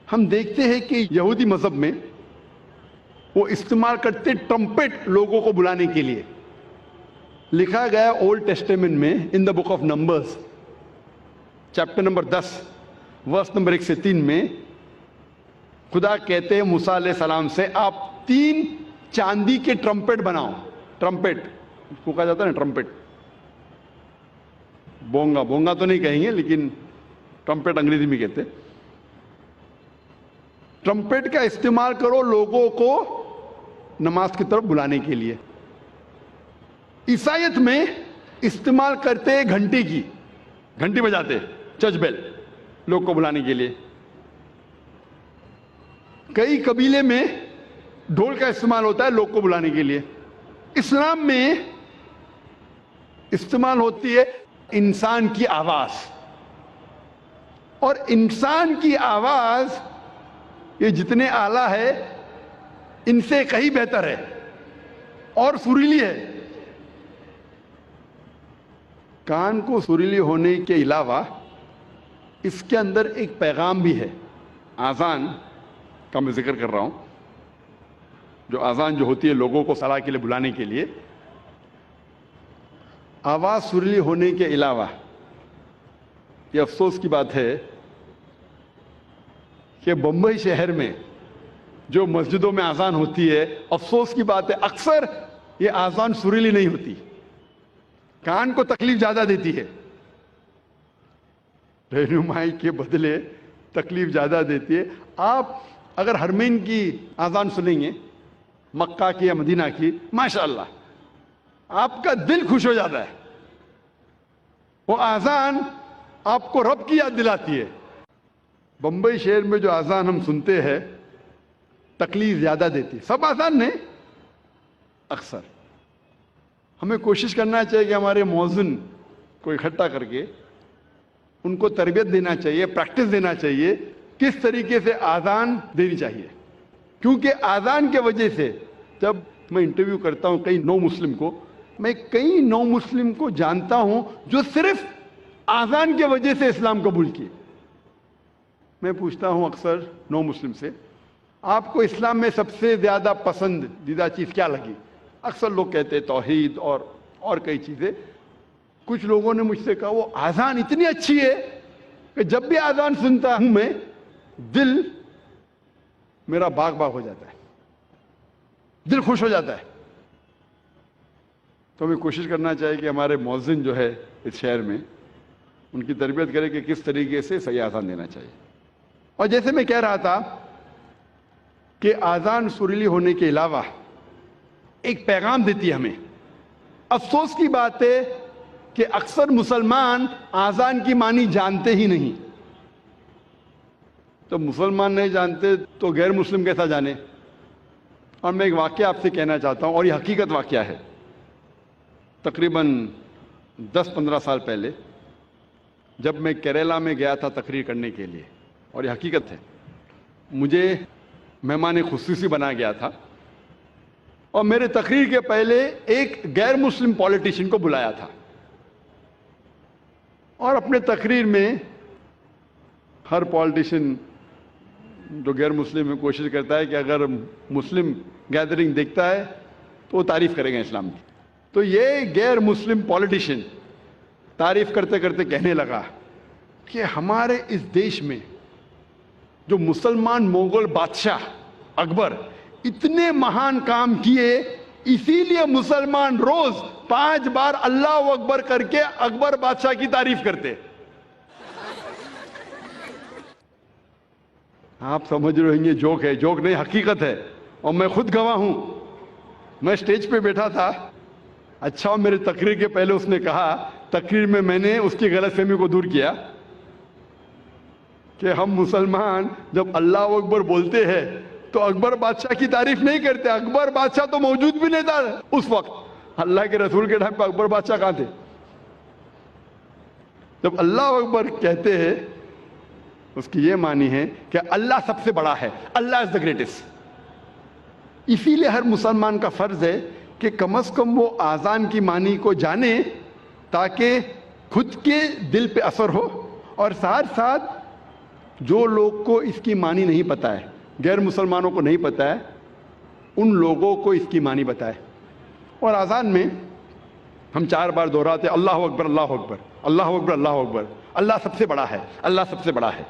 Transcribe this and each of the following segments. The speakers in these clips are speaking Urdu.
ہم دیکھتے ہیں کہ یہودی مذہب میں وہ استعمال کرتے ٹرمپٹ لوگوں کو بلانے کے لیے. لکھا گیا اولڈ ٹیسٹیمنٹ میں in the book of Numbers chapter number 10 verse number 1 سے 3 میں خدا کہتے ہیں موسیٰ علیہ السلام سے آپ 3 چاندی کے ٹرمپٹ بناؤ. ٹرمپٹ اس کو کہا جاتا ہے نا, ٹرمپٹ. بونگا تو نہیں کہیں گے لیکن ٹرمپٹ انگریزی میں کہتے. ٹرمپٹ کا استعمال کرو لوگوں کو نماز کی طرف بلانے کے لیے. عیسائیت میں استعمال کرتے گھنٹی بجاتے, چرچ بیل, لوگ کو بلانے کے لیے. کئی قبیلے میں ڈھول کا استعمال ہوتا ہے لوگ کو بلانے کے لیے. اسلام میں استعمال ہوتی ہے انسان کی آواز, اور انسان کی آواز یہ جتنے اعلیٰ ہے ان سے کہیں بہتر ہے اور سریلی ہے. کان کو سریلی ہونے کے علاوہ اس کے اندر ایک پیغام بھی ہے. آذان کا میں ذکر کر رہا ہوں, جو آذان جو ہوتی ہے لوگوں کو صلاح کے لیے بلانے کے لیے. آواز سریلی ہونے کے علاوہ یہ افسوس کی بات ہے کہ بمبئی شہر میں جو مسجدوں میں آذان ہوتی ہے, افسوس کی بات ہے اکثر یہ آذان سریلی نہیں ہوتی, کان کو تکلیف زیادہ دیتی ہے. رہنمائی کے بدلے تکلیف زیادہ دیتی ہے. آپ اگر حرمین کی آذان سنیں گے, مکہ کی یا مدینہ کی, ماشاءاللہ آپ کا دل خوش ہو جاتا ہے. وہ آذان آپ کو رب کی یاد دلاتی ہے. بمبئی شہر میں جو آذان ہم سنتے ہیں تکلیف زیادہ دیتی ہے. سب آذان نہیں, اکثر. ہمیں کوشش کرنا چاہیے کہ ہمارے مؤذن کو اکٹھا کر کے ان کو تربیت دینا چاہیے, پریکٹس دینا چاہیے کس طریقے سے آذان دینی چاہیے. کیونکہ آذان کے وجہ سے جب میں انٹرویو کرتا ہوں کئی نو مسلم کو, میں کئی نو مسلم کو جانتا ہوں جو صرف آذان کے وجہ سے اسلام قبول کیے. میں پوچھتا ہوں اکثر نو مسلم سے, آپ کو اسلام میں سب سے زیادہ پسندیدہ چیز کیا لگی؟ اکثر لوگ کہتے ہیں توحید اور کئی چیزیں. کچھ لوگوں نے مجھ سے کہا وہ آذان اتنی اچھی ہے کہ جب بھی آذان سنتا ہوں میں دل میرا باغ ہو جاتا ہے, دل خوش ہو جاتا ہے. تو ہمیں کوشش کرنا چاہیے کہ ہمارے مؤذن جو ہے اس شہر میں ان کی تربیت کرے کہ کس طریقے سے صحیح آذان دینا چاہیے. اور جیسے میں کہہ رہا تھا کہ آذان سریلی ہونے کے علاوہ ایک پیغام دیتی ہے ہمیں. افسوس کی بات ہے کہ اکثر مسلمان آذان کی معنی جانتے ہی نہیں. تو مسلمان نہیں جانتے تو غیر مسلم کیسا جانے. اور میں ایک واقعہ آپ سے کہنا چاہتا ہوں, اور یہ حقیقت واقعہ ہے. تقریباً 10-15 سال پہلے جب میں کیرلا میں گیا تھا تقریر کرنے کے لیے, اور یہ حقیقت ہے, مجھے مہمان خصوصی بنا گیا تھا, اور میرے تقریر کے پہلے ایک غیر مسلم پولیٹیشین کو بلایا تھا. اور اپنے تقریر میں ہر پولیٹیشین جو غیر مسلم ہے کوشش کرتا ہے کہ اگر مسلم گیدرنگ دیکھتا ہے تو وہ تعریف کرے گا اسلام کی. تو یہ غیر مسلم پولیٹیشین تعریف کرتے کرتے کہنے لگا کہ ہمارے اس دیش میں جو مسلمان مغل بادشاہ اکبر اتنے مہان کام کیے, اسی لیے مسلمان روز 5 بار اللہ اکبر کر کے اکبر بادشاہ کی تعریف کرتے. آپ سمجھ رہے ہیں جوک ہے, جوک نہیں حقیقت ہے, اور میں خود گواہ ہوں. میں سٹیج پہ بیٹھا تھا, اچھا میرے تقریر کے پہلے اس نے کہا, تقریر میں نے اس کی غلط فہمی کو دور کیا کہ ہم مسلمان جب اللہ اکبر بولتے ہیں تو اکبر بادشاہ کی تعریف نہیں کرتے. اکبر بادشاہ تو موجود بھی نہیں تھا اس وقت, اللہ کے رسول کے ٹائم پہ اکبر بادشاہ کہاں تھے. جب اللہ اکبر کہتے ہیں اس کی یہ معنی ہے کہ اللہ سب سے بڑا ہے, اللہ از دا گریٹسٹ. اسی لیے ہر مسلمان کا فرض ہے کہ کم از کم وہ آذان کی معنی کو جانے تاکہ خود کے دل پہ اثر ہو, اور ساتھ ساتھ جو لوگ کو اس کی معنی نہیں پتہ ہے، غیر مسلمانوں کو نہیں پتہ ہے، ان لوگوں کو اس کی معنی بتائے۔ اور اذان میں ہم 4 بار دہراتے اللہ اکبر اللہ اکبر اللہ اکبر اللہ اکبر، اللہ سب سے بڑا ہے، اللہ سب سے بڑا ہے،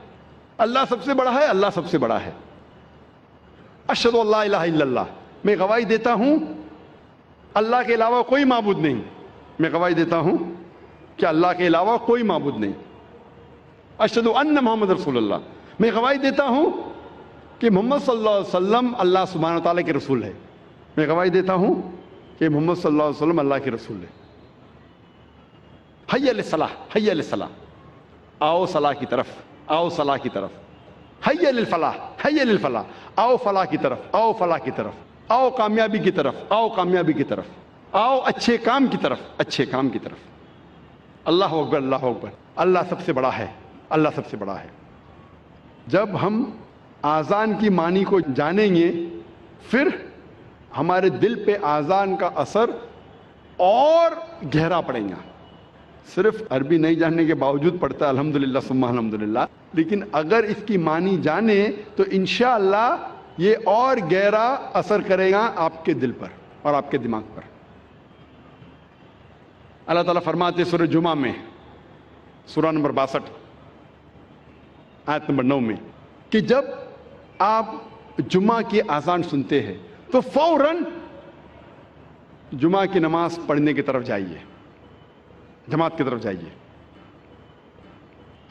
اللہ سب سے بڑا ہے، اللہ سب سے بڑا ہے۔ اشہد ان لا الہ الا اللہ، میں گواہی دیتا ہوں اللہ کے علاوہ کوئی معبود نہیں، میں گواہی دیتا ہوں کہ اللہ کے علاوہ کوئی معبود نہیں۔ اشہد ان محمد رسول اللہ، میں گواہی دیتا ہوں کہ محمد صلی اللہ علیہ وسلم اللہ سبحانہ تعالیٰ کے رسول ہے، میں گواہی دیتا ہوں کہ محمد صلی اللہ علیہ وسلم اللہ کے رسول ہے۔ حی علی الصلاح، حی علی الصلاح، آؤ صلاح کی طرف، آؤ صلاح کی طرف۔ حی علی الفلاح، حی علی الفلاح، آؤ فلاح کی طرف، آؤ فلاح کی طرف، آؤ کامیابی کی طرف، آؤ کامیابی کی طرف، آؤ اچھے کام کی طرف، اچھے کام کی طرف۔ اللہ اکبر اللہ اکبر، اللہ سب سے بڑا ہے، اللہ سب سے بڑا ہے۔ جب ہم آذان کی معنی کو جانیں گے پھر ہمارے دل پہ آذان کا اثر اور گہرا پڑے گا۔ صرف عربی نہیں جاننے کے باوجود پڑھتا ہے الحمدللہ ثم الحمدللہ، لیکن اگر اس کی معنی جانے تو انشاءاللہ یہ اور گہرا اثر کرے گا آپ کے دل پر اور آپ کے دماغ پر۔ اللہ تعالیٰ فرماتے سورہ جمعہ میں، سورہ نمبر 62 آیت نمبر 9 میں، کہ جب آپ جمعہ کی اذان سنتے ہیں تو فوراً جمعہ کی نماز پڑھنے کی طرف جائیے، جماعت کی طرف جائیے۔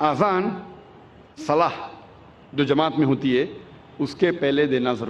اذان صلاح جو جماعت میں ہوتی ہے اس کے پہلے دینا ضروری